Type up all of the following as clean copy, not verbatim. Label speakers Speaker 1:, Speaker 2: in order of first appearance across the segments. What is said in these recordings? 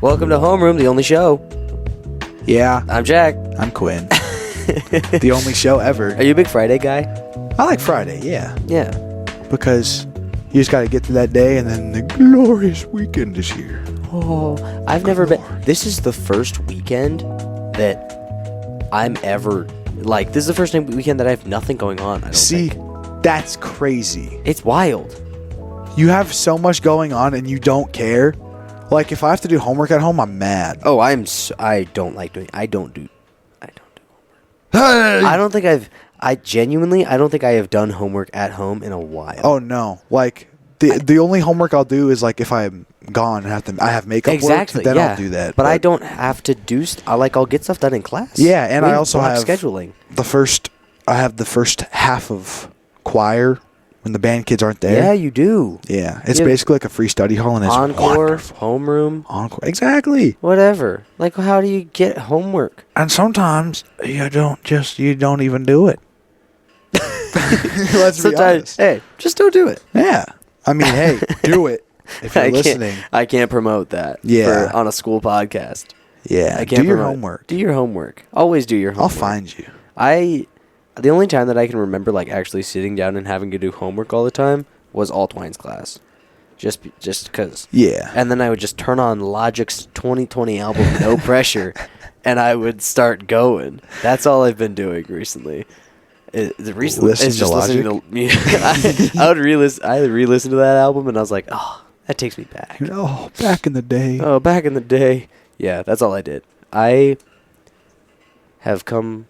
Speaker 1: Welcome to Homeroom, the only show.
Speaker 2: Yeah.
Speaker 1: I'm Jack.
Speaker 2: I'm Quinn. The only show ever.
Speaker 1: Are you a big Friday guy?
Speaker 2: I like Friday, yeah.
Speaker 1: Yeah.
Speaker 2: Because you just got to get through that day and then the glorious weekend is here.
Speaker 1: Oh, I've never been. This is the first weekend that I'm ever. Like, this is the first weekend that I have nothing going on. I don't think.
Speaker 2: That's crazy.
Speaker 1: It's wild.
Speaker 2: You have so much going on and you don't care. Like, if I have to do homework at home, I'm mad.
Speaker 1: Oh, I don't like doing. I don't do homework.
Speaker 2: Hey!
Speaker 1: I don't think I don't think I have done homework at home in a while.
Speaker 2: Oh no! Like the only homework I'll do is like if I'm gone and I have makeup
Speaker 1: exactly,
Speaker 2: work, then
Speaker 1: yeah.
Speaker 2: I'll do that.
Speaker 1: But I don't have to do. I'll get stuff done in class.
Speaker 2: Yeah, and I also have
Speaker 1: scheduling.
Speaker 2: I have the first half of choir when the band kids aren't there.
Speaker 1: Yeah, you do.
Speaker 2: Yeah, it's basically like a free study hall, and it's
Speaker 1: encore,
Speaker 2: wonderful.
Speaker 1: homeroom,
Speaker 2: Encore, exactly.
Speaker 1: Whatever. Like, how do you get homework?
Speaker 2: And sometimes you don't even do it. Let's be honest.
Speaker 1: Hey, just don't do it.
Speaker 2: Yeah, I mean, hey, do it if you're listening.
Speaker 1: I can't promote that.
Speaker 2: Yeah.
Speaker 1: on a school podcast.
Speaker 2: Yeah,
Speaker 1: I can't
Speaker 2: do your
Speaker 1: promote.
Speaker 2: homework.
Speaker 1: Do your homework. Always do your homework.
Speaker 2: I'll find you.
Speaker 1: The only time that I can remember like actually sitting down and having to do homework all the time was Altwine's class. Just because.
Speaker 2: Yeah.
Speaker 1: And then I would just turn on Logic's 2020 album, No Pressure, and I would start going. That's all I've been doing recently.
Speaker 2: Listening to Logic?
Speaker 1: I would re-listen to that album, and I was like, oh, that takes me back.
Speaker 2: Oh, back in the day.
Speaker 1: Oh, back in the day. Yeah, that's all I did. I have come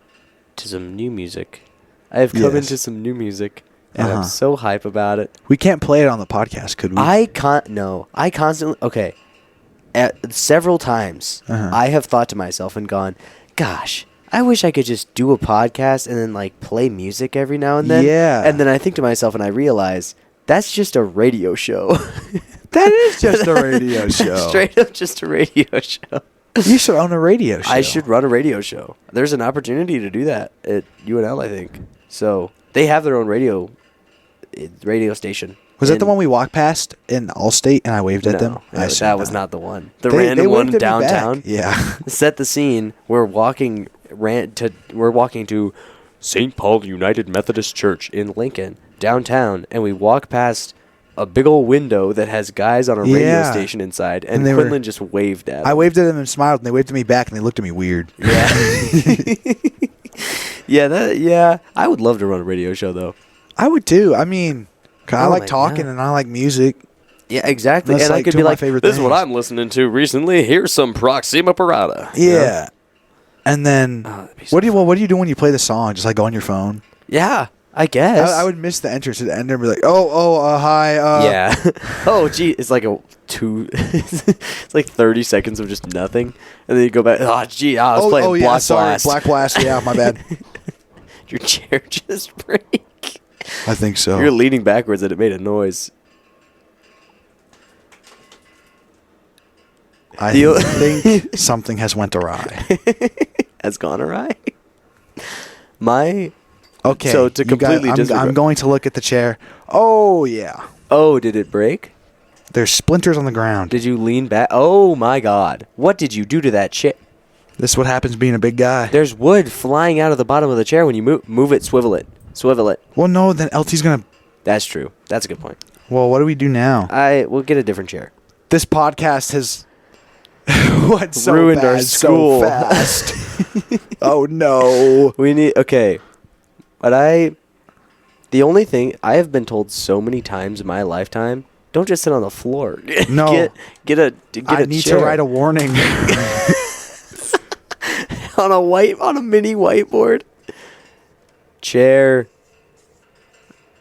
Speaker 1: to some new music. I have come into some new music, and I'm so hype about it.
Speaker 2: We can't play it on the podcast, could we?
Speaker 1: I constantly... Okay. Several times, I have thought to myself and gone, gosh, I wish I could just do a podcast and then, like, play music every now and then.
Speaker 2: Yeah.
Speaker 1: And then I think to myself and I realize, that's just a radio show.
Speaker 2: That is just a radio show.
Speaker 1: Straight up just a radio show.
Speaker 2: You should own a radio show.
Speaker 1: I should run a radio show. There's an opportunity to do that at UNL, I think. So they have their own radio station.
Speaker 2: Was that the one we walked past in Allstate and I waved at them?
Speaker 1: No, that was not the one. The
Speaker 2: They
Speaker 1: random one
Speaker 2: waved at me
Speaker 1: downtown.
Speaker 2: back. Yeah.
Speaker 1: Set the scene. We're walking to St. Paul United Methodist Church in Lincoln, downtown, and we walk past a big old window that has guys on a radio station inside, and Quinlan just waved at them.
Speaker 2: I waved at them and smiled, and they waved at me back, and they looked at me weird.
Speaker 1: Yeah. Yeah, I would love to run a radio show, though.
Speaker 2: I would, too. I mean, 'cause I like talking,
Speaker 1: God.
Speaker 2: and I like music.
Speaker 1: Yeah, exactly.
Speaker 2: That's
Speaker 1: and
Speaker 2: like
Speaker 1: I could
Speaker 2: two
Speaker 1: be
Speaker 2: of my
Speaker 1: like,
Speaker 2: favorite
Speaker 1: this is what
Speaker 2: things.
Speaker 1: I'm listening to recently. Here's some Proxima Parada.
Speaker 2: Yeah.
Speaker 1: You know?
Speaker 2: And then,
Speaker 1: that'd be so
Speaker 2: what do you do when you play the song? Just like go on your phone?
Speaker 1: Yeah, I guess.
Speaker 2: I would miss the entrance at the end and be like, hi.
Speaker 1: Yeah. Oh, gee, it's like it's like 30 seconds of just nothing, and then you go back. Oh, gee, I was playing Black Blast.
Speaker 2: Black Blast. Yeah, my bad.
Speaker 1: Your chair just break.
Speaker 2: I think so.
Speaker 1: You're leaning backwards and it made a noise.
Speaker 2: I think something has went awry.
Speaker 1: Has gone awry.
Speaker 2: Okay.
Speaker 1: So to completely
Speaker 2: I'm going to look at the chair. Oh, yeah.
Speaker 1: Oh, did it break?
Speaker 2: There's splinters on the ground.
Speaker 1: Did you lean back? Oh, my God. What did you do to that chair?
Speaker 2: This is what happens being a big guy.
Speaker 1: There's wood flying out of the bottom of the chair when you move it, swivel it.
Speaker 2: Well, no, then LT's going to...
Speaker 1: That's true. That's a good point.
Speaker 2: Well, what do we do now?
Speaker 1: We'll get a different chair.
Speaker 2: This podcast has... went so
Speaker 1: ruined
Speaker 2: bad
Speaker 1: our school
Speaker 2: so fast. Oh, no.
Speaker 1: We need... Okay. But the only thing... I have been told so many times in my lifetime, don't just sit on the floor.
Speaker 2: No.
Speaker 1: Get a
Speaker 2: I need
Speaker 1: chair.
Speaker 2: to write a warning.
Speaker 1: on a mini whiteboard. Chair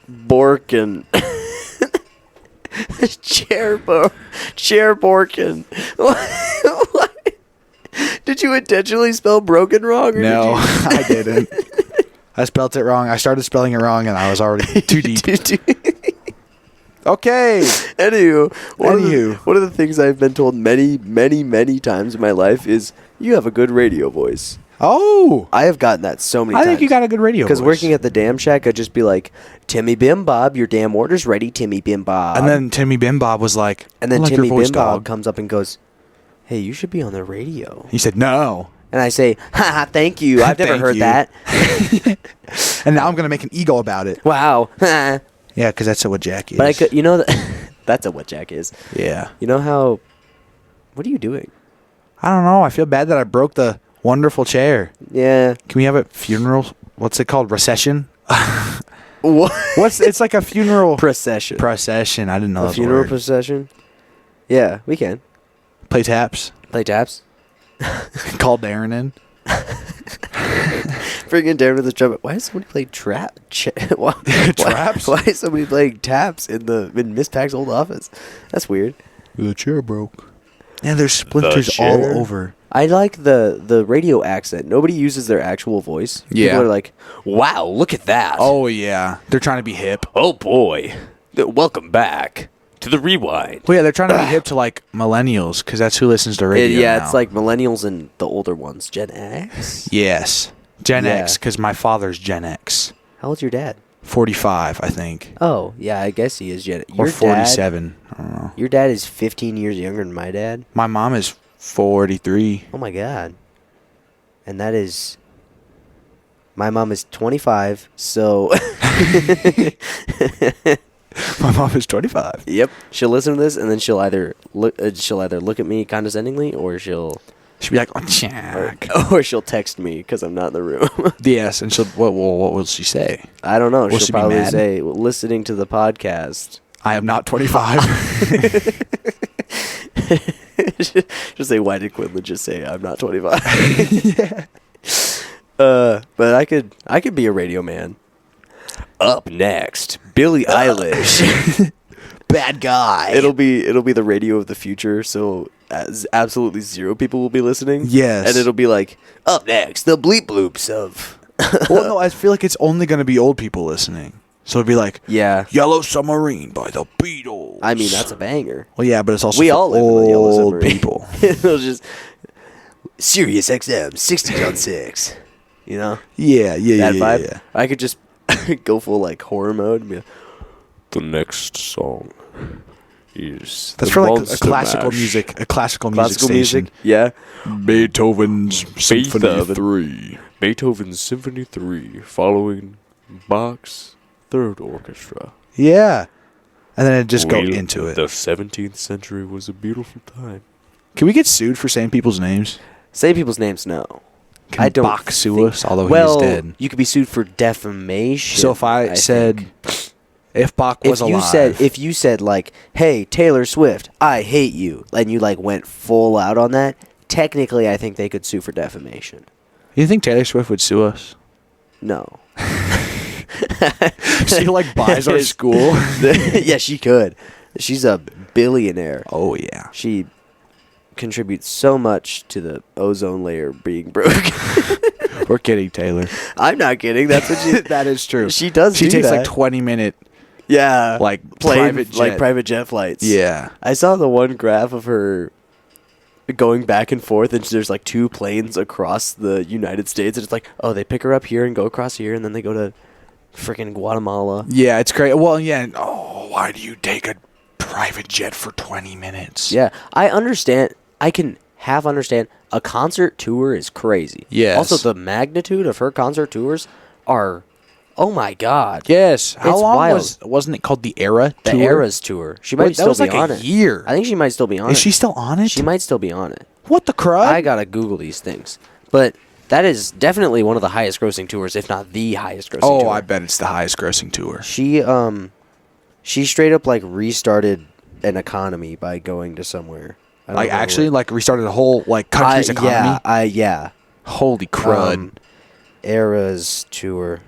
Speaker 1: Borkin. Chair Borkin. What? Did you intentionally spell broken wrong? Or
Speaker 2: No, I didn't. I spelled it wrong. I started spelling it wrong, and I was already too deep. Okay.
Speaker 1: Anywho, one of the things I've been told many, many, many times in my life is you have a good radio voice.
Speaker 2: Oh.
Speaker 1: I have gotten that so many times.
Speaker 2: I think you got a good radio voice.
Speaker 1: Because working at the Dam Shack, I'd just be like, Timmy Bim Bob, your damn order's ready, Timmy Bim Bob.
Speaker 2: And then Timmy Bim Bob was like,
Speaker 1: and then
Speaker 2: I like
Speaker 1: Timmy
Speaker 2: your voice,
Speaker 1: Bim Bob
Speaker 2: dog.
Speaker 1: comes up and goes, hey, you should be on the radio.
Speaker 2: He said, no.
Speaker 1: And I say, ha, thank you. I've never
Speaker 2: Thank
Speaker 1: heard
Speaker 2: you.
Speaker 1: that.
Speaker 2: And now I'm going to make an ego about it.
Speaker 1: Wow.
Speaker 2: Yeah, because that's what Jack is.
Speaker 1: But I could, that's what Jack is.
Speaker 2: Yeah.
Speaker 1: You know how, what are you doing?
Speaker 2: I don't know. I feel bad that I broke the wonderful chair.
Speaker 1: Yeah.
Speaker 2: Can we have a funeral? What's it called? Recession?
Speaker 1: What?
Speaker 2: It's like a funeral
Speaker 1: Procession.
Speaker 2: procession. I didn't know that
Speaker 1: A
Speaker 2: was
Speaker 1: funeral
Speaker 2: a word.
Speaker 1: procession? Yeah, we can.
Speaker 2: Play taps.
Speaker 1: Play taps.
Speaker 2: Call Darren in.
Speaker 1: Bring in Darren with the trumpet. Why does somebody play
Speaker 2: Traps?
Speaker 1: Why is somebody playing taps in Miss Pack's old office? That's weird.
Speaker 2: The chair broke. Yeah, there's splinters all over.
Speaker 1: I like the radio accent. Nobody uses their actual voice.
Speaker 2: Yeah.
Speaker 1: People are like, wow, look at that.
Speaker 2: Oh, yeah. They're trying to be hip.
Speaker 1: Oh, boy. Welcome back to the Rewind.
Speaker 2: Well, yeah, they're trying to be hip to, like, millennials, because that's who listens to radio now.
Speaker 1: It's like millennials and the older ones. Gen X?
Speaker 2: Yes. Gen
Speaker 1: Yeah.
Speaker 2: X, because my father's Gen X.
Speaker 1: How old's your dad?
Speaker 2: 45, I think.
Speaker 1: Oh, yeah, I guess he is Gen X.
Speaker 2: Or 47. I don't know.
Speaker 1: Your dad is 15 years younger than my dad?
Speaker 2: My mom is 43.
Speaker 1: Oh, my God. And that is... My mom is 25, so...
Speaker 2: My mom is 25.
Speaker 1: Yep. She'll listen to this, and then she'll either look at me condescendingly, or she'll
Speaker 2: She'll be like, oh, Jack.
Speaker 1: or she'll text me because I'm not in the room.
Speaker 2: Yes, and she'll, what will she say?
Speaker 1: I don't know.
Speaker 2: Will
Speaker 1: She'll
Speaker 2: she be
Speaker 1: probably
Speaker 2: mad?
Speaker 1: say, listening to the podcast.
Speaker 2: I am not 25.
Speaker 1: She'll say, why did Quinlan just say I'm not 25?
Speaker 2: Yeah.
Speaker 1: But I could be a radio man. Up next, Billie Eilish.
Speaker 2: Bad guy.
Speaker 1: It'll be the radio of the future, so absolutely zero people will be listening.
Speaker 2: Yes.
Speaker 1: And it'll be like, up next, the bleep bloops of...
Speaker 2: Well, no, I feel like it's only going to be old people listening. So it'd be like,
Speaker 1: Yeah.
Speaker 2: Yellow Submarine by the Beatles.
Speaker 1: I mean, that's a banger.
Speaker 2: Well, yeah, but it's also
Speaker 1: We
Speaker 2: for
Speaker 1: all live in the Yellow
Speaker 2: old
Speaker 1: Submarine.
Speaker 2: people.
Speaker 1: It'll just... Sirius XM, 60s on 6. You know?
Speaker 2: Yeah,
Speaker 1: That vibe.
Speaker 2: yeah.
Speaker 1: I could just go full, like, horror mode and be like, the next song is...
Speaker 2: That's
Speaker 1: the
Speaker 2: for like
Speaker 1: Monster
Speaker 2: a classical
Speaker 1: Mash.
Speaker 2: music,
Speaker 1: Classical
Speaker 2: station.
Speaker 1: music? Yeah.
Speaker 2: Beethoven's Symphony
Speaker 1: Beethoven.
Speaker 2: 3.
Speaker 1: Beethoven's Symphony 3, following Bach's Third Orchestra.
Speaker 2: Yeah. And then it just go into it.
Speaker 1: The 17th century was a beautiful time.
Speaker 2: Can we get sued for saying people's names?
Speaker 1: Say people's names, no.
Speaker 2: Can
Speaker 1: I don't
Speaker 2: Bach sue
Speaker 1: think-
Speaker 2: us, although
Speaker 1: well,
Speaker 2: he is dead?
Speaker 1: you could be sued for defamation.
Speaker 2: So if I said,
Speaker 1: think.
Speaker 2: if Bach was alive.
Speaker 1: if you said like, hey, Taylor Swift, I hate you, and you like went full out on that, technically I think they could sue for defamation.
Speaker 2: You think Taylor Swift would sue us?
Speaker 1: No.
Speaker 2: She like buys our school?
Speaker 1: Yeah, she could. She's a billionaire.
Speaker 2: Oh, yeah.
Speaker 1: She contributes so much to the ozone layer being broken.
Speaker 2: We're kidding, Taylor.
Speaker 1: I'm not kidding. That's what she.
Speaker 2: That is true.
Speaker 1: She does.
Speaker 2: She
Speaker 1: do
Speaker 2: takes
Speaker 1: that.
Speaker 2: like 20-minute.
Speaker 1: Yeah,
Speaker 2: like,
Speaker 1: plane,
Speaker 2: private
Speaker 1: like
Speaker 2: jet.
Speaker 1: private jet flights.
Speaker 2: Yeah.
Speaker 1: I saw the one graph of her going back and forth, and there's like two planes across the United States, and it's like, oh, they pick her up here and go across here, and then they go to freaking Guatemala.
Speaker 2: Yeah, it's great. Well, yeah. Oh, why do you take a private jet for 20 minutes?
Speaker 1: Yeah, I understand. I can understand. A concert tour is crazy.
Speaker 2: Yes.
Speaker 1: Also, the magnitude of her concert tours are, oh my god.
Speaker 2: Yes. How
Speaker 1: It's
Speaker 2: long
Speaker 1: wild.
Speaker 2: wasn't it called the Era
Speaker 1: The
Speaker 2: Tour?
Speaker 1: Eras tour. She might
Speaker 2: Wait, that
Speaker 1: still
Speaker 2: was
Speaker 1: be
Speaker 2: like
Speaker 1: on
Speaker 2: a
Speaker 1: it.
Speaker 2: year.
Speaker 1: I think she might still be on it.
Speaker 2: Is she still on it?
Speaker 1: She might still be on it.
Speaker 2: What the crud?
Speaker 1: I gotta Google these things, but that is definitely one of the highest grossing tours, if not the highest grossing tour.
Speaker 2: I bet it's the highest grossing tour.
Speaker 1: She straight up like restarted an economy by going to somewhere. I don't
Speaker 2: Like
Speaker 1: know
Speaker 2: actually,
Speaker 1: where.
Speaker 2: like restarted a whole like country's economy.
Speaker 1: Yeah.
Speaker 2: Holy crud!
Speaker 1: Eras tour.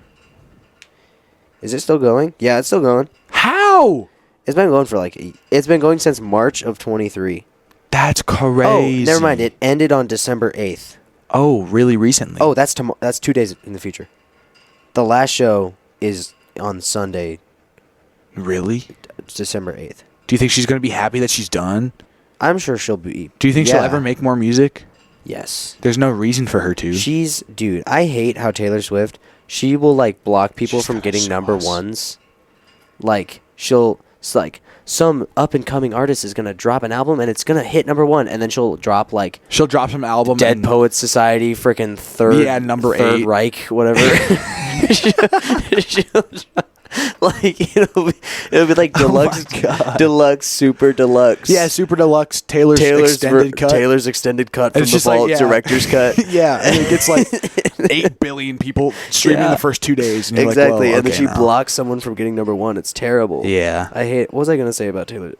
Speaker 1: Is it still going? Yeah, it's still going.
Speaker 2: How?
Speaker 1: It's been going for it's been going since March of 23.
Speaker 2: That's
Speaker 1: Oh,
Speaker 2: crazy.
Speaker 1: never mind. It ended on December 8th.
Speaker 2: Oh, really recently?
Speaker 1: Oh, that's 2 days in the future. The last show is on Sunday,
Speaker 2: really?
Speaker 1: December 8th.
Speaker 2: Do you think she's gonna be happy that she's done?
Speaker 1: I'm sure she'll be.
Speaker 2: Do you think she'll
Speaker 1: yeah.
Speaker 2: ever make more music?
Speaker 1: Yes.
Speaker 2: There's no reason for her to.
Speaker 1: Dude, I hate how Taylor Swift, she will like block people
Speaker 2: She's
Speaker 1: from
Speaker 2: got
Speaker 1: getting
Speaker 2: a
Speaker 1: number
Speaker 2: sauce.
Speaker 1: ones. Like, she'll, it's like, some up-and-coming artist is going to drop an album, and it's going to hit number 1, and then she'll drop, like...
Speaker 2: She'll drop some album.
Speaker 1: Dead Poets Society, freaking
Speaker 2: number
Speaker 1: Third
Speaker 2: 8.
Speaker 1: Reich, whatever. Like, it'll be like deluxe, super deluxe.
Speaker 2: Yeah, super deluxe, Taylor's extended cut.
Speaker 1: Taylor's extended cut from
Speaker 2: It's
Speaker 1: the
Speaker 2: just like,
Speaker 1: vault
Speaker 2: yeah.
Speaker 1: director's cut.
Speaker 2: Yeah, and it gets like 8 billion people streaming the first 2 days. And you're
Speaker 1: Exactly,
Speaker 2: like,
Speaker 1: and then she blocks someone from getting number 1. It's terrible.
Speaker 2: Yeah.
Speaker 1: I hate... What was I going to say about Taylor?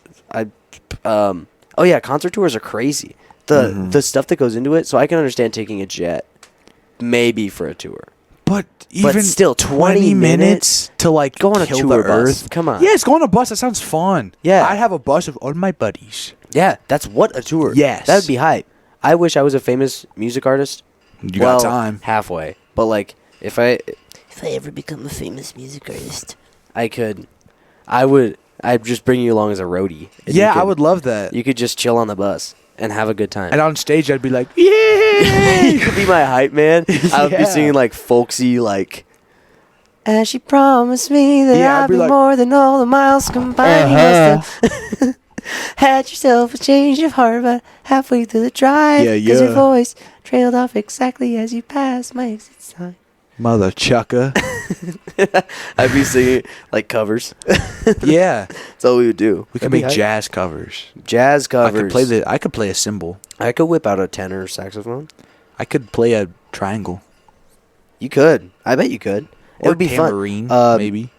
Speaker 1: Oh, yeah, concert tours are crazy. The stuff that goes into it, so I can understand taking a jet maybe for a tour.
Speaker 2: But even
Speaker 1: still, 20 minutes
Speaker 2: to like
Speaker 1: go on a
Speaker 2: kill
Speaker 1: tour
Speaker 2: the
Speaker 1: bus.
Speaker 2: earth.
Speaker 1: Come on.
Speaker 2: Yes, go on a bus. That sounds fun.
Speaker 1: Yeah.
Speaker 2: I'd have a bus of all my buddies.
Speaker 1: Yeah, that's what a tour.
Speaker 2: Yes.
Speaker 1: That would be hype. I wish I was a famous music artist.
Speaker 2: You got time.
Speaker 1: Halfway. But like if I
Speaker 3: ever become a famous music artist,
Speaker 1: I'd just bring you along as a roadie. And
Speaker 2: Yeah, I would love that.
Speaker 1: You could just chill on the bus and have a good time.
Speaker 2: And on stage, I'd be like, "Yay!"
Speaker 1: You could be my hype man. I would be
Speaker 2: Yeah.
Speaker 1: singing like folksy, like, as she promised me that
Speaker 2: Yeah, I'd
Speaker 1: I'd
Speaker 2: be
Speaker 1: be
Speaker 2: like,
Speaker 1: more than all the miles combined. You must have had yourself a change of heart, but halfway through the drive,
Speaker 2: Yeah,
Speaker 1: 'cause your
Speaker 2: yeah.
Speaker 1: voice trailed off exactly as you passed my exit sign.
Speaker 2: Mother chucker.
Speaker 1: I'd be singing like covers.
Speaker 2: Yeah,
Speaker 1: That's all we would do.
Speaker 2: we
Speaker 1: That'd
Speaker 2: could
Speaker 1: be
Speaker 2: make
Speaker 1: hype.
Speaker 2: jazz covers.
Speaker 1: Jazz covers.
Speaker 2: I could play a cymbal.
Speaker 1: I could whip out a tenor saxophone.
Speaker 2: I could play a triangle.
Speaker 1: You could. I bet you could. It
Speaker 2: Or
Speaker 1: would be
Speaker 2: tambourine,
Speaker 1: fun.
Speaker 2: maybe.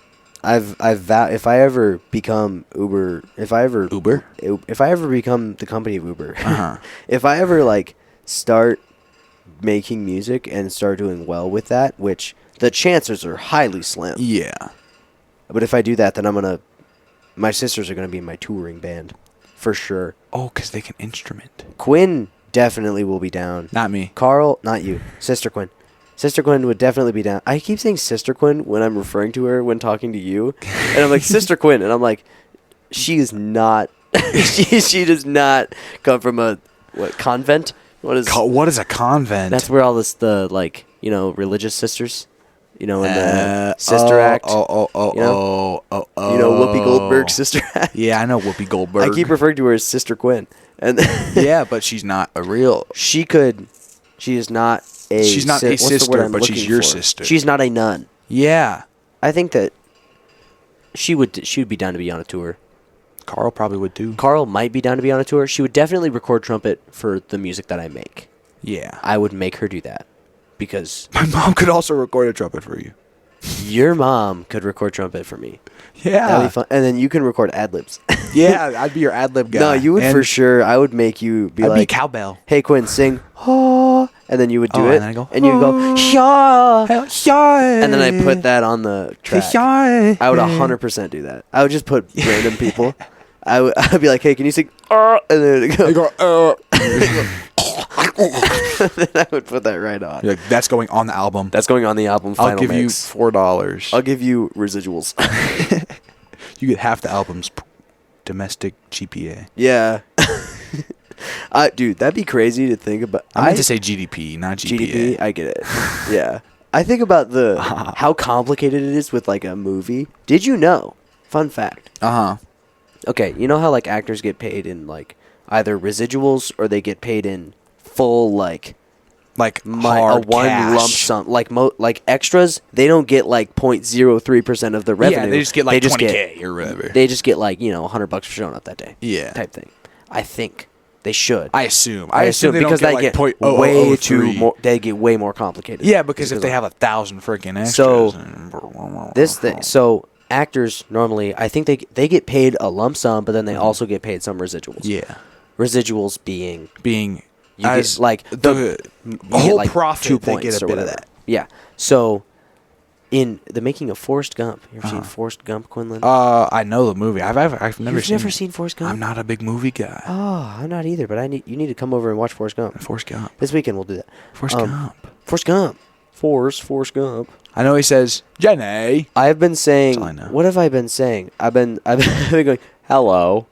Speaker 1: I've vowed if I ever become Uber, if I ever become the company of Uber,
Speaker 2: Uh-huh.
Speaker 1: if I ever like start making music and start doing well with that, which the chances are highly slim.
Speaker 2: Yeah.
Speaker 1: But if I do that, then my sisters are gonna be in my touring band, for sure.
Speaker 2: Oh, because they can instrument.
Speaker 1: Quinn definitely will be down.
Speaker 2: Not me.
Speaker 1: Carl, not you. Sister Quinn. Sister Quinn would definitely be down. I keep saying Sister Quinn when I'm referring to her when talking to you. And I'm like, Sister Quinn. And I'm like, she is not... she does not come from a... What, convent? What is
Speaker 2: a convent?
Speaker 1: That's where all the like, religious sisters, in the Sister Act. You know Whoopi Goldberg's Sister Act?
Speaker 2: Yeah, I know Whoopi Goldberg.
Speaker 1: I keep referring to her as Sister Quinn. And
Speaker 2: Yeah, but she's not a real...
Speaker 1: She is not a...
Speaker 2: She's not a
Speaker 1: what's the word
Speaker 2: sister,
Speaker 1: I'm
Speaker 2: but she's
Speaker 1: looking
Speaker 2: your
Speaker 1: for?
Speaker 2: sister.
Speaker 1: She's not a nun.
Speaker 2: Yeah.
Speaker 1: I think that she would be down to be on a tour.
Speaker 2: Carl probably would too.
Speaker 1: Carl might be down to be on a tour. She would definitely record trumpet for the music that I make.
Speaker 2: Yeah.
Speaker 1: I would make her do that because
Speaker 2: My mom could also record a trumpet for you.
Speaker 1: your mom could record trumpet for me.
Speaker 2: Yeah.
Speaker 1: That'd be fun. And then you can record ad-libs.
Speaker 2: Yeah, I'd be your ad-lib guy.
Speaker 1: No, you would for sure. I would make you be
Speaker 2: I'd
Speaker 1: like,
Speaker 2: be cowbell.
Speaker 1: hey, Quinn, sing. Oh, and then you would do
Speaker 2: Oh,
Speaker 1: it.
Speaker 2: and then I go,
Speaker 1: and you'd go, yeah. And then I put that on the track. I would 100% do that. I would just put random people. I'd be like, hey, can you sing? And then it'd go.
Speaker 2: I go,
Speaker 1: Then I would put that right on.
Speaker 2: You're like, that's going on the album.
Speaker 1: That's going on the album. Final
Speaker 2: I'll give
Speaker 1: mix.
Speaker 2: you $4.
Speaker 1: I'll give you residuals.
Speaker 2: You get half the album's domestic GPA.
Speaker 1: Yeah. Dude, that'd be crazy to think about.
Speaker 2: I meant to say GDP, not GPA.
Speaker 1: GDP. I get it. Yeah. I think about how complicated it is with like a movie. Did you know? Fun fact.
Speaker 2: Uh-huh.
Speaker 1: Okay, you know how like actors get paid in like either residuals or they get paid in full like
Speaker 2: Like
Speaker 1: a
Speaker 2: hard
Speaker 1: one
Speaker 2: cash.
Speaker 1: lump sum. Like extras, they don't get like 0.03% of the revenue.
Speaker 2: Yeah, they just get like 20K or whatever.
Speaker 1: They just get like, $100 for showing up that day.
Speaker 2: Yeah.
Speaker 1: Type thing. I think they should.
Speaker 2: I assume.
Speaker 1: I assume
Speaker 2: they
Speaker 1: because
Speaker 2: don't
Speaker 1: they
Speaker 2: get,
Speaker 1: get
Speaker 2: like
Speaker 1: way too
Speaker 2: 0.0003.
Speaker 1: more. They get way more complicated.
Speaker 2: Yeah, because if they have 1,000 freaking extras.
Speaker 1: So so actors normally, I think they get paid a lump sum, but then they also get paid some residuals.
Speaker 2: Yeah.
Speaker 1: Residuals being you
Speaker 2: as
Speaker 1: get like
Speaker 2: the
Speaker 1: you
Speaker 2: whole
Speaker 1: get, like,
Speaker 2: profit,
Speaker 1: 2
Speaker 2: they
Speaker 1: points
Speaker 2: get a
Speaker 1: or
Speaker 2: bit of
Speaker 1: whatever.
Speaker 2: that.
Speaker 1: Yeah. So in the making of Forrest Gump, you ever seen Forrest Gump, Quinlan?
Speaker 2: I know the movie. I've never
Speaker 1: You've never
Speaker 2: it.
Speaker 1: seen Forrest Gump?
Speaker 2: I'm not a big movie guy.
Speaker 1: Oh, I'm not either. But you need to come over and watch Forrest Gump.
Speaker 2: Forrest Gump.
Speaker 1: This weekend we'll do that.
Speaker 2: Forrest Gump.
Speaker 1: Forrest Gump. Forrest Gump.
Speaker 2: I know he says, Jenny.
Speaker 1: I've been saying.
Speaker 2: That's all I know.
Speaker 1: What have I been saying? I've been going. Hello.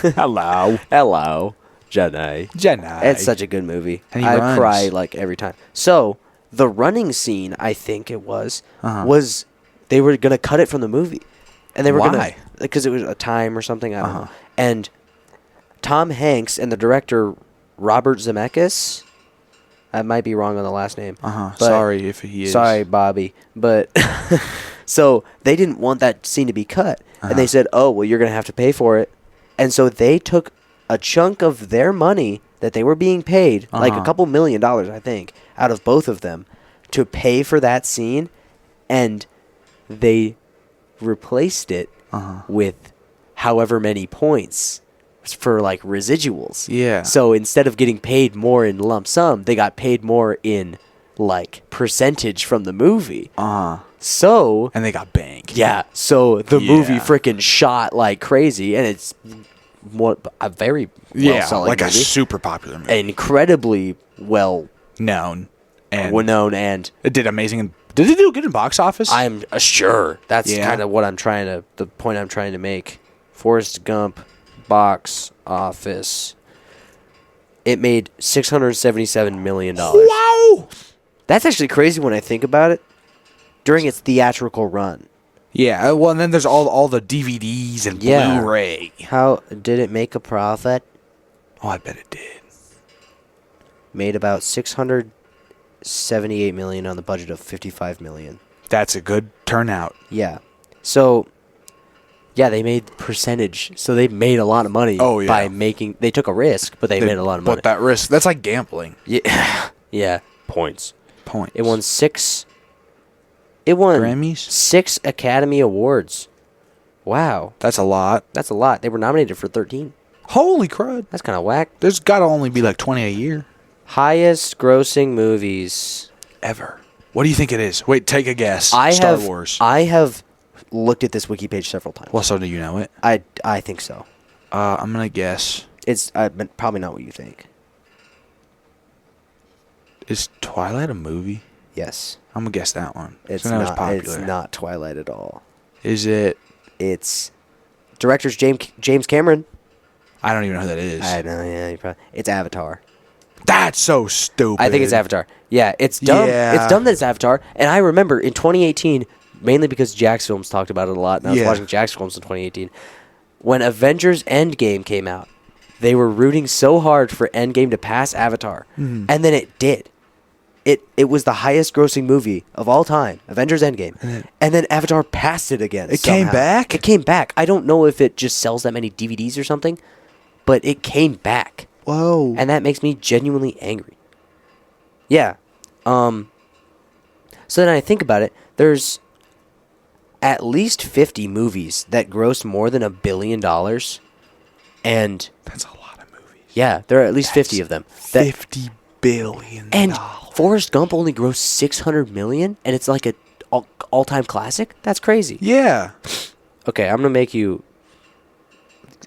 Speaker 1: Hello. Jenny. It's such a good movie.
Speaker 2: And he
Speaker 1: I
Speaker 2: runs.
Speaker 1: cry like every time. So the running scene, I think it was
Speaker 2: Uh-huh.
Speaker 1: they were gonna cut it from the movie, and they were
Speaker 2: Why?
Speaker 1: gonna because it was a time or something. I don't know. And Tom Hanks and the director Robert Zemeckis. I might be wrong on the last name.
Speaker 2: Sorry if he is.
Speaker 1: Sorry, Bobby. But so they didn't want that scene to be cut, and they said, "Oh, well, you're gonna have to pay for it." And so they took a chunk of their money that they were being paid, like a couple $1 million, I think, out of both of them, to pay for that scene, and they replaced it with however many points for like residuals.
Speaker 2: Yeah.
Speaker 1: So instead of getting paid more in lump sum, they got paid more in like percentage from the movie. So
Speaker 2: And they got banged.
Speaker 1: yeah, so the movie
Speaker 2: Yeah.
Speaker 1: freaking shot like crazy, and it's a very well-selling
Speaker 2: like a
Speaker 1: movie.
Speaker 2: super popular movie.
Speaker 1: Incredibly well
Speaker 2: Known. And
Speaker 1: known, and
Speaker 2: it did amazing. Did it do good in box office?
Speaker 1: I'm sure that's
Speaker 2: Yeah.
Speaker 1: kind of what the point I'm trying to make. Forrest Gump box office. It made $677 million.
Speaker 2: Wow.
Speaker 1: That's actually crazy when I think about it. During its theatrical run.
Speaker 2: Yeah. Well, and then there's all the DVDs and
Speaker 1: Yeah.
Speaker 2: Blu-ray.
Speaker 1: How did it make a profit?
Speaker 2: Oh, I bet it did.
Speaker 1: Made about $678 million on the budget of $55 million.
Speaker 2: That's a good turnout.
Speaker 1: Yeah. So, yeah, they made percentage. So they made a lot of money
Speaker 2: Oh, yeah.
Speaker 1: by making. They took a risk, but they made a lot of money.
Speaker 2: But that risk, that's like gambling.
Speaker 1: Yeah. Yeah. Points.
Speaker 2: Points.
Speaker 1: It won 6. It won
Speaker 2: Grammys?
Speaker 1: 6 Academy Awards. Wow.
Speaker 2: That's a lot.
Speaker 1: That's a lot. They were nominated for 13.
Speaker 2: Holy crud.
Speaker 1: That's kind of whack.
Speaker 2: There's got to only be like 20 a year.
Speaker 1: Highest grossing movies.
Speaker 2: Ever. What do you think it is? Wait, take a guess. Star Wars.
Speaker 1: I have looked at this wiki page several times.
Speaker 2: Well, so do you know it?
Speaker 1: I think so.
Speaker 2: I'm going to guess.
Speaker 1: It's probably not what you think.
Speaker 2: Is Twilight a movie?
Speaker 1: Yes.
Speaker 2: I'm going to guess that one.
Speaker 1: It's
Speaker 2: So that was
Speaker 1: not.
Speaker 2: popular.
Speaker 1: It's not Twilight at all.
Speaker 2: Is it?
Speaker 1: It's director's James Cameron.
Speaker 2: I don't even know who that is.
Speaker 1: I know. Yeah, it's Avatar.
Speaker 2: That's so stupid.
Speaker 1: I think it's Avatar. Yeah, it's dumb.
Speaker 2: Yeah.
Speaker 1: It's dumb that it's Avatar. And I remember in 2018, mainly because Jax Films talked about it a lot, and I was
Speaker 2: Yeah.
Speaker 1: watching Jax Films in 2018, when Avengers Endgame came out, they were rooting so hard for Endgame to pass Avatar, and then it did. It was the highest grossing movie of all time, Avengers Endgame, and then Avatar passed it again.
Speaker 2: It came
Speaker 1: somehow.
Speaker 2: back?
Speaker 1: It came back. I don't know if it just sells that many DVDs or something, but it came back.
Speaker 2: Whoa.
Speaker 1: And that makes me genuinely angry. Yeah. So then I think about it. There's at least 50 movies that gross more than $1 billion. And
Speaker 2: That's a lot of movies.
Speaker 1: yeah, there are at least 50 of them.
Speaker 2: $50 billion.
Speaker 1: And Forrest Gump only grossed $600 million, and it's like a all-time classic? That's crazy.
Speaker 2: Yeah.
Speaker 1: Okay, I'm going to make you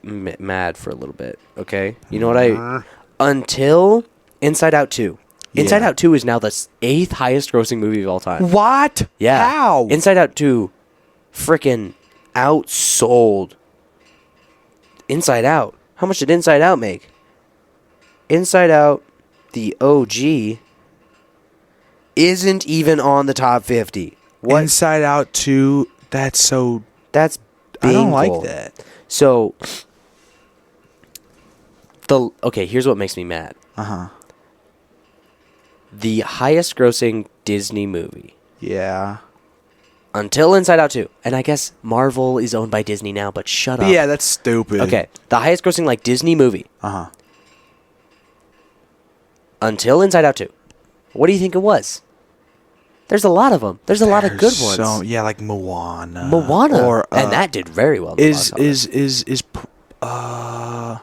Speaker 1: mad for a little bit, okay? You know what until Inside Out 2. Inside
Speaker 2: Yeah.
Speaker 1: Out 2 is now the 8th highest grossing movie of all time.
Speaker 2: What?
Speaker 1: Yeah.
Speaker 2: How?
Speaker 1: Inside Out 2 freaking outsold Inside Out. How much did Inside Out make? Inside Out, the OG, isn't even on the top 50. What?
Speaker 2: Inside Out 2, that's so...
Speaker 1: That's
Speaker 2: I don't
Speaker 1: painful.
Speaker 2: like that.
Speaker 1: So, okay, here's what makes me mad.
Speaker 2: Uh-huh.
Speaker 1: The highest grossing Disney movie
Speaker 2: Yeah.
Speaker 1: until Inside Out 2. And I guess Marvel is owned by Disney now, but shut up.
Speaker 2: Yeah, that's stupid.
Speaker 1: Okay, the highest grossing like Disney movie
Speaker 2: Uh-huh.
Speaker 1: until Inside Out 2. What do you think it was? There's a lot of them. There's a lot of good ones.
Speaker 2: So, yeah, like Moana.
Speaker 1: Moana,
Speaker 2: Or,
Speaker 1: and that did very well. in the
Speaker 2: Is
Speaker 1: box office.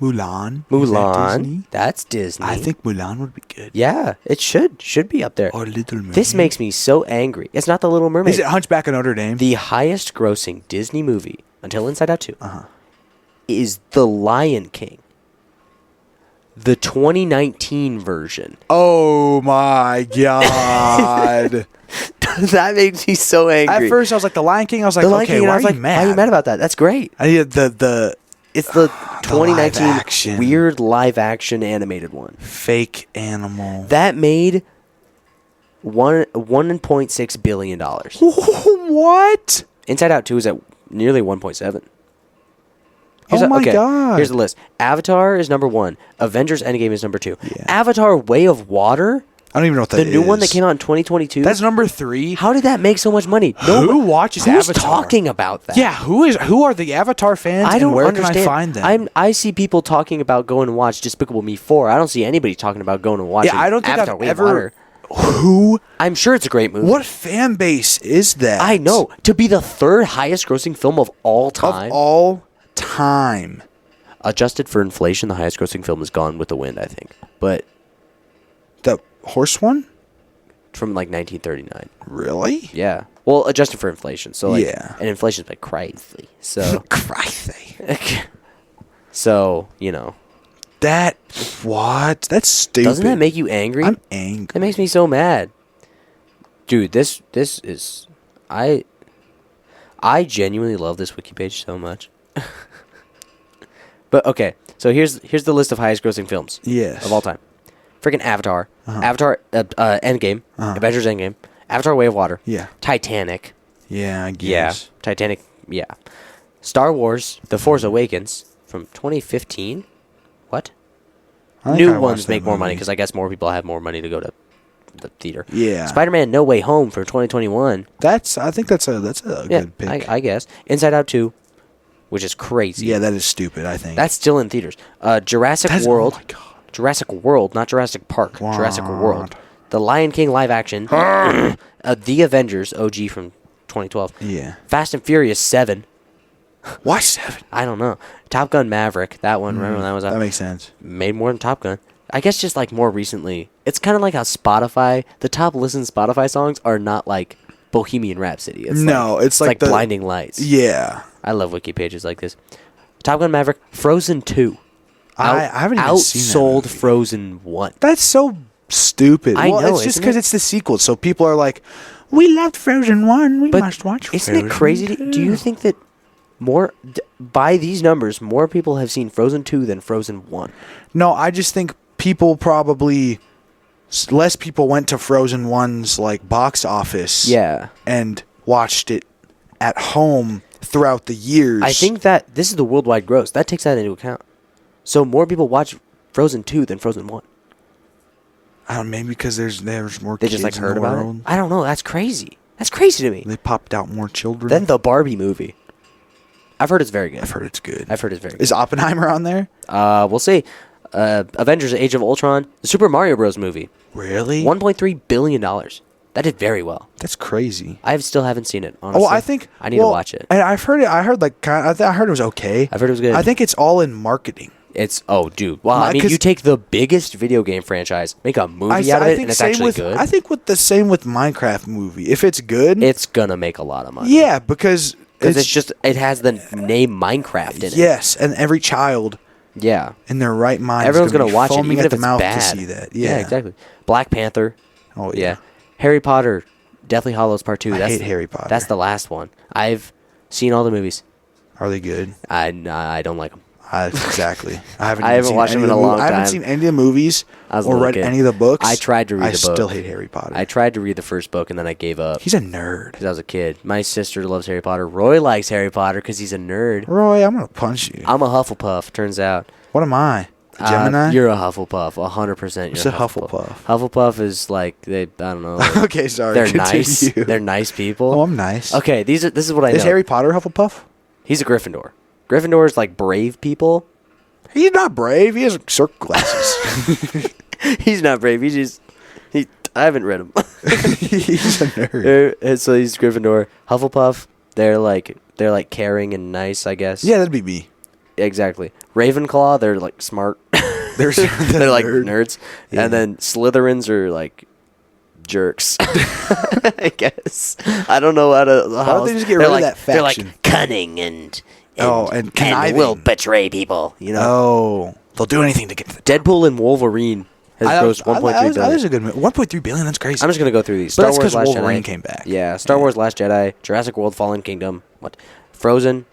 Speaker 2: Mulan? Is that
Speaker 1: Mulan?
Speaker 2: Disney?
Speaker 1: That's Disney.
Speaker 2: I think Mulan would be good.
Speaker 1: Yeah, it should be up there.
Speaker 2: Or Little Mermaid.
Speaker 1: This makes me so angry. It's not the Little Mermaid.
Speaker 2: Is it Hunchback of Notre Dame?
Speaker 1: The highest grossing Disney movie until Inside Out 2 is The Lion King. The 2019 version.
Speaker 2: Oh my god.
Speaker 1: That makes me so angry.
Speaker 2: At first I was like The Lion King. I was like,
Speaker 1: The Lion
Speaker 2: okay,
Speaker 1: King, and
Speaker 2: why
Speaker 1: I
Speaker 2: are
Speaker 1: was
Speaker 2: you
Speaker 1: like,
Speaker 2: mad?
Speaker 1: why are you mad about that? That's great.
Speaker 2: I need the
Speaker 1: It's the
Speaker 2: live
Speaker 1: 2019
Speaker 2: action.
Speaker 1: weird live action animated one.
Speaker 2: fake animal.
Speaker 1: That made $1.6 billion.
Speaker 2: What?
Speaker 1: Inside Out 2 is at nearly 1.7.
Speaker 2: God.
Speaker 1: Here's the list. Avatar is number 1. Avengers Endgame is number 2.
Speaker 2: Yeah.
Speaker 1: Avatar Way of Water,
Speaker 2: I don't even know what that
Speaker 1: the
Speaker 2: is.
Speaker 1: new one that came out in 2022.
Speaker 2: That's number 3.
Speaker 1: How did that make so much money?
Speaker 2: Who watches
Speaker 1: who's
Speaker 2: Avatar?
Speaker 1: talking about that?
Speaker 2: Yeah, who are the Avatar fans?
Speaker 1: I don't
Speaker 2: and where
Speaker 1: understand.
Speaker 2: can I find them?
Speaker 1: I see people talking about going and watch Despicable Me 4. I don't see anybody talking about going and watching.
Speaker 2: Yeah, I don't think
Speaker 1: Avatar
Speaker 2: I've
Speaker 1: Way of
Speaker 2: ever.
Speaker 1: Water.
Speaker 2: Who?
Speaker 1: I'm sure it's a great movie.
Speaker 2: What fan base is that?
Speaker 1: I know, to be the third highest grossing film of all time.
Speaker 2: Of all time.
Speaker 1: Adjusted for inflation, the highest grossing film is Gone with the Wind, I think. But
Speaker 2: The horse one?
Speaker 1: from like 1939.
Speaker 2: Really?
Speaker 1: Yeah. Well, adjusted for inflation. So like,
Speaker 2: Yeah.
Speaker 1: and inflation's like crazy. So
Speaker 2: Crazy.
Speaker 1: so, you know.
Speaker 2: What? That's stupid.
Speaker 1: Doesn't that make you angry?
Speaker 2: I'm angry.
Speaker 1: That makes me so mad. Dude, this is I genuinely love this wiki page so much. But okay, so here's the list of highest grossing films
Speaker 2: Yes.
Speaker 1: of all time. Freaking Avatar,
Speaker 2: Uh-huh.
Speaker 1: Avatar Endgame, Avengers Endgame, Avatar Way of Water,
Speaker 2: Yeah.
Speaker 1: Titanic,
Speaker 2: Yeah, I guess.
Speaker 1: Titanic, yeah. Star Wars: The Force Awakens from 2015. What?
Speaker 2: I think I
Speaker 1: New
Speaker 2: watched
Speaker 1: ones
Speaker 2: that
Speaker 1: make more money
Speaker 2: movie.
Speaker 1: because I guess more people have more money to go to the theater.
Speaker 2: Yeah.
Speaker 1: Spider-Man: No Way Home from 2021.
Speaker 2: I think that's a
Speaker 1: Yeah,
Speaker 2: good pick.
Speaker 1: I guess. Inside Out 2, which is crazy.
Speaker 2: Yeah, that is stupid, I think.
Speaker 1: That's still in theaters. Jurassic World.
Speaker 2: Oh my God.
Speaker 1: Jurassic World, not Jurassic Park. Jurassic World.
Speaker 2: What?
Speaker 1: The Lion King live action. The Avengers OG from 2012.
Speaker 2: Yeah.
Speaker 1: Fast and Furious 7.
Speaker 2: Why 7?
Speaker 1: I don't know. Top Gun Maverick. That one. Remember when that was out?
Speaker 2: That makes sense.
Speaker 1: Made more than Top Gun. I guess just like more recently. It's kind of like how Spotify, the top listened Spotify songs are not like Bohemian Rhapsody. It's
Speaker 2: it's like the
Speaker 1: Blinding Lights.
Speaker 2: Yeah.
Speaker 1: I love wiki pages like this. Top Gun Maverick, Frozen 2.
Speaker 2: I haven't even seen that
Speaker 1: outsold
Speaker 2: movie.
Speaker 1: Frozen 1.
Speaker 2: That's so stupid.
Speaker 1: I know,
Speaker 2: It's just
Speaker 1: isn't
Speaker 2: because
Speaker 1: it?
Speaker 2: it's the sequel. So people are like, we loved Frozen 1. We
Speaker 1: But
Speaker 2: must watch
Speaker 1: isn't
Speaker 2: Frozen
Speaker 1: it crazy?
Speaker 2: 2.
Speaker 1: Do you think that by these numbers, more people have seen Frozen 2 than Frozen 1?
Speaker 2: No, I just think people probably... Less people went to Frozen 1's like box office.
Speaker 1: Yeah.
Speaker 2: And watched it at home throughout the years.
Speaker 1: I think that this is the worldwide gross. That takes that into account. So more people watch Frozen 2 than Frozen 1.
Speaker 2: I don't know, maybe because there's more
Speaker 1: They
Speaker 2: kids
Speaker 1: just like
Speaker 2: in
Speaker 1: heard
Speaker 2: the
Speaker 1: about
Speaker 2: world.
Speaker 1: it. I don't know. That's crazy. That's crazy to me.
Speaker 2: They popped out more children.
Speaker 1: Then the Barbie movie. I've heard it's very good.
Speaker 2: I've heard it's good.
Speaker 1: I've heard it's very good.
Speaker 2: Is Oppenheimer on there?
Speaker 1: We'll see. Avengers: Age of Ultron, the Super Mario Bros. Movie,
Speaker 2: Really?
Speaker 1: $1.3 billion. That did very well.
Speaker 2: That's crazy.
Speaker 1: I still haven't seen it. Honestly,
Speaker 2: Oh, I think
Speaker 1: I need to watch it.
Speaker 2: And I've heard it. I heard I heard it was okay.
Speaker 1: I've heard it was good.
Speaker 2: I think it's all in marketing.
Speaker 1: It's dude. Well, I mean,
Speaker 2: 'Cause-
Speaker 1: you take the biggest video game franchise, make a movie out of it, and it's actually good.
Speaker 2: I think with the same with Minecraft movie. If it's good,
Speaker 1: It's gonna make a lot of money.
Speaker 2: yeah, because
Speaker 1: it has the name Minecraft in it.
Speaker 2: yes, and every child
Speaker 1: Yeah.
Speaker 2: in their right mind,
Speaker 1: Everyone's
Speaker 2: is
Speaker 1: gonna watch it,
Speaker 2: foaming
Speaker 1: even
Speaker 2: at
Speaker 1: if
Speaker 2: the
Speaker 1: it's
Speaker 2: mouth
Speaker 1: bad.
Speaker 2: to see that. Yeah,
Speaker 1: exactly. Black Panther.
Speaker 2: Oh
Speaker 1: Yeah.
Speaker 2: yeah.
Speaker 1: Harry Potter, Deathly Hallows Part 2.
Speaker 2: I hate Harry Potter.
Speaker 1: That's the last one. I've seen all the movies.
Speaker 2: Are they good?
Speaker 1: I don't like them.
Speaker 2: Exactly. I haven't.
Speaker 1: I
Speaker 2: even
Speaker 1: haven't
Speaker 2: seen
Speaker 1: watched
Speaker 2: any
Speaker 1: them
Speaker 2: of
Speaker 1: in
Speaker 2: the
Speaker 1: a long
Speaker 2: I haven't
Speaker 1: time.
Speaker 2: seen any of the movies
Speaker 1: I was a
Speaker 2: or
Speaker 1: little
Speaker 2: read
Speaker 1: kid.
Speaker 2: any of the books.
Speaker 1: I tried to read the book.
Speaker 2: I still hate Harry Potter.
Speaker 1: I tried to read the first book and then I gave up
Speaker 2: He's a nerd.
Speaker 1: because I was a kid. My sister loves Harry Potter. Roy likes Harry Potter because he's a nerd.
Speaker 2: Roy, I'm gonna punch you.
Speaker 1: I'm a Hufflepuff. Turns out.
Speaker 2: What am I? A Gemini?
Speaker 1: You're a Hufflepuff. 100%.
Speaker 2: What's
Speaker 1: You're
Speaker 2: a Hufflepuff?
Speaker 1: Hufflepuff is like I don't know. like,
Speaker 2: Okay, sorry.
Speaker 1: They're
Speaker 2: continue.
Speaker 1: nice. They're nice people.
Speaker 2: Oh, I'm nice.
Speaker 1: Okay, this is what I know.
Speaker 2: Is Harry Potter Hufflepuff?
Speaker 1: He's a Gryffindor. Gryffindor is like brave people.
Speaker 2: He's not brave. He has circle glasses.
Speaker 1: He's not brave. I haven't read him.
Speaker 2: He's a nerd.
Speaker 1: So he's Gryffindor. Hufflepuff. They're like caring and nice, I guess.
Speaker 2: Yeah, that'd be me.
Speaker 1: Exactly. Ravenclaw. They're like smart.
Speaker 2: They're
Speaker 1: like
Speaker 2: nerd.
Speaker 1: nerds.
Speaker 2: Yeah.
Speaker 1: And then Slytherins are like jerks. I guess. I don't know how to.
Speaker 2: Why don't they just get rid of that
Speaker 1: They're
Speaker 2: faction?
Speaker 1: like cunning and
Speaker 2: and conniving.
Speaker 1: will betray people. You know.
Speaker 2: Oh, they'll do anything to get to the
Speaker 1: Deadpool and Wolverine has grossed 1.3 billion.
Speaker 2: That was a good movie. 1.3 billion. That's crazy.
Speaker 1: I'm just gonna go through these.
Speaker 2: But
Speaker 1: Star
Speaker 2: that's
Speaker 1: Wars:
Speaker 2: 'cause
Speaker 1: Last
Speaker 2: Wolverine
Speaker 1: Jedi
Speaker 2: came back.
Speaker 1: Yeah, Star Wars: Last Jedi, Jurassic World: Fallen Kingdom, what? Frozen.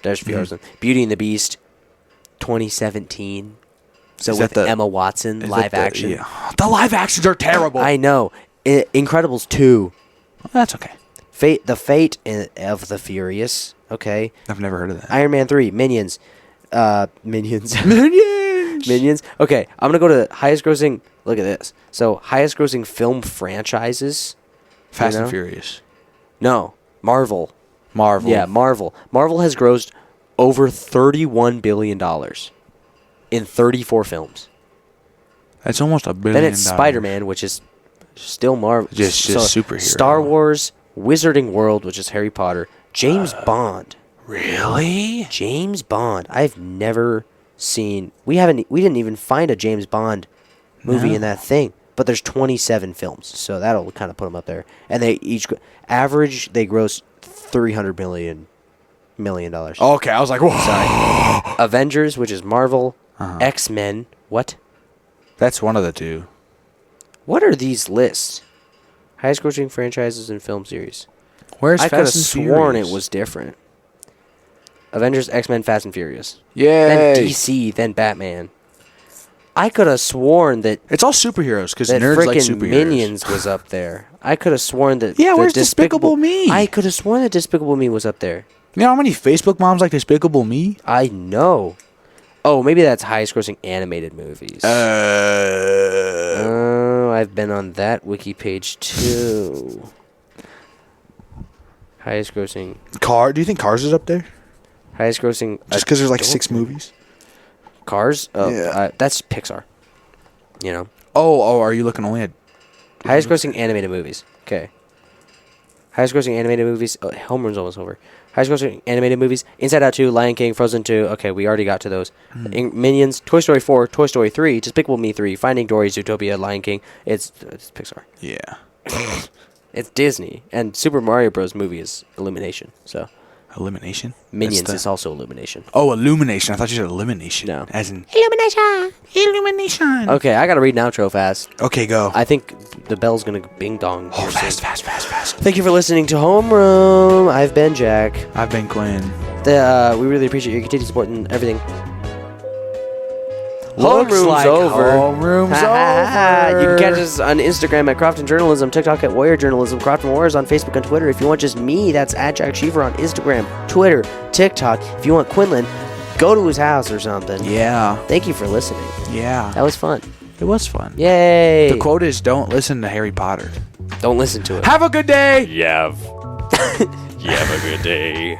Speaker 1: There's Frozen. Beauty and the Beast, 2017. So
Speaker 2: Is
Speaker 1: with
Speaker 2: that the-
Speaker 1: Emma Watson,
Speaker 2: Is
Speaker 1: live
Speaker 2: that
Speaker 1: action.
Speaker 2: The live actions are terrible.
Speaker 1: I know. Incredibles 2,
Speaker 2: That's okay.
Speaker 1: The Fate of the Furious. Okay.
Speaker 2: I've never heard of that.
Speaker 1: Iron Man 3. Minions. Minions.
Speaker 2: Minions.
Speaker 1: Minions. Okay, I'm going to go to highest grossing. Look at this. So, highest grossing film franchises.
Speaker 2: Fast and Furious.
Speaker 1: No. Marvel.
Speaker 2: Marvel.
Speaker 1: Yeah, Marvel. Marvel has grossed over $31 billion in 34 films.
Speaker 2: That's almost $1 billion.
Speaker 1: Then it's Spider-Man, which is still Marvel.
Speaker 2: Just superhero.
Speaker 1: Star Wars, Wizarding World, which is Harry Potter. James Bond.
Speaker 2: Really?
Speaker 1: James Bond. I've never seen. We didn't even find a James Bond movie in that thing. But there's 27 films, so that'll kind of put them up there. And they each they gross $300 million.
Speaker 2: Okay, I was like, whoa.
Speaker 1: Sorry. Avengers, which is Marvel. X-Men. What?
Speaker 2: That's one of the two.
Speaker 1: What are these lists? Highest grossing franchises and film series.
Speaker 2: Where's
Speaker 1: I could have
Speaker 2: Fast and
Speaker 1: sworn
Speaker 2: Furious?
Speaker 1: it was different. Avengers, X-Men, Fast and Furious.
Speaker 2: Yay.
Speaker 1: Then DC, then Batman. I could have sworn that
Speaker 2: It's all superheroes because
Speaker 1: that
Speaker 2: nerds like
Speaker 1: frickin'
Speaker 2: superheroes.
Speaker 1: Minions was up there. I could have sworn that.
Speaker 2: Yeah,
Speaker 1: the
Speaker 2: where's Despicable Me?
Speaker 1: I could have sworn that Despicable Me was up there.
Speaker 2: You know how many Facebook moms like Despicable Me?
Speaker 1: I know. Oh, maybe that's highest grossing animated movies. Oh, I've been on that wiki page too. Highest grossing.
Speaker 2: Do you think Cars is up there?
Speaker 1: Highest grossing.
Speaker 2: Just because there's like
Speaker 1: don't
Speaker 2: 6
Speaker 1: think-
Speaker 2: movies?
Speaker 1: Cars? Oh,
Speaker 2: Yeah.
Speaker 1: that's Pixar. You know?
Speaker 2: Oh, are you looking only at...
Speaker 1: Highest grossing animated movies. Okay. Highest grossing animated movies. Oh, Home Run's almost over. Highest grossing animated movies. Inside Out 2, Lion King, Frozen 2. Okay, we already got to those. Minions, Toy Story 4, Toy Story 3, Despicable Me 3, Finding Dory, Zootopia, Lion King. It's Pixar.
Speaker 2: Yeah.
Speaker 1: It's Disney. And Super Mario Bros. Movie is Illumination. So
Speaker 2: Elimination?
Speaker 1: Minions
Speaker 2: That's the-
Speaker 1: is also Illumination.
Speaker 2: Oh, Illumination. I thought you said elimination.
Speaker 1: No.
Speaker 2: As in...
Speaker 3: Illumination.
Speaker 2: Illumination.
Speaker 1: Okay, I gotta read an outro fast.
Speaker 2: Okay, go.
Speaker 1: I think the bell's gonna bing dong.
Speaker 2: Oh,
Speaker 1: here soon.
Speaker 2: fast.
Speaker 1: Thank you for listening to Homeroom. I've been Jack.
Speaker 2: I've been Quinn.
Speaker 1: We really appreciate your continued support and everything.
Speaker 2: Looks
Speaker 1: Homeroom's
Speaker 2: like
Speaker 1: over.
Speaker 2: Homeroom's
Speaker 1: Ha, ha, ha.
Speaker 2: over.
Speaker 1: You can catch us on Instagram at Crofton Journalism, TikTok at Warrior Journalism, Crofton Warriors on Facebook and Twitter. If you want just me, that's at Jack Cheever on Instagram, Twitter, TikTok. If you want Quinlan, go to his house or something.
Speaker 2: Yeah.
Speaker 1: Thank you for listening.
Speaker 2: Yeah.
Speaker 1: That was fun.
Speaker 2: It was fun.
Speaker 1: Yay.
Speaker 2: The quote is, don't listen to Harry Potter.
Speaker 1: Don't listen to it.
Speaker 2: Have a good day.
Speaker 1: You have a good day.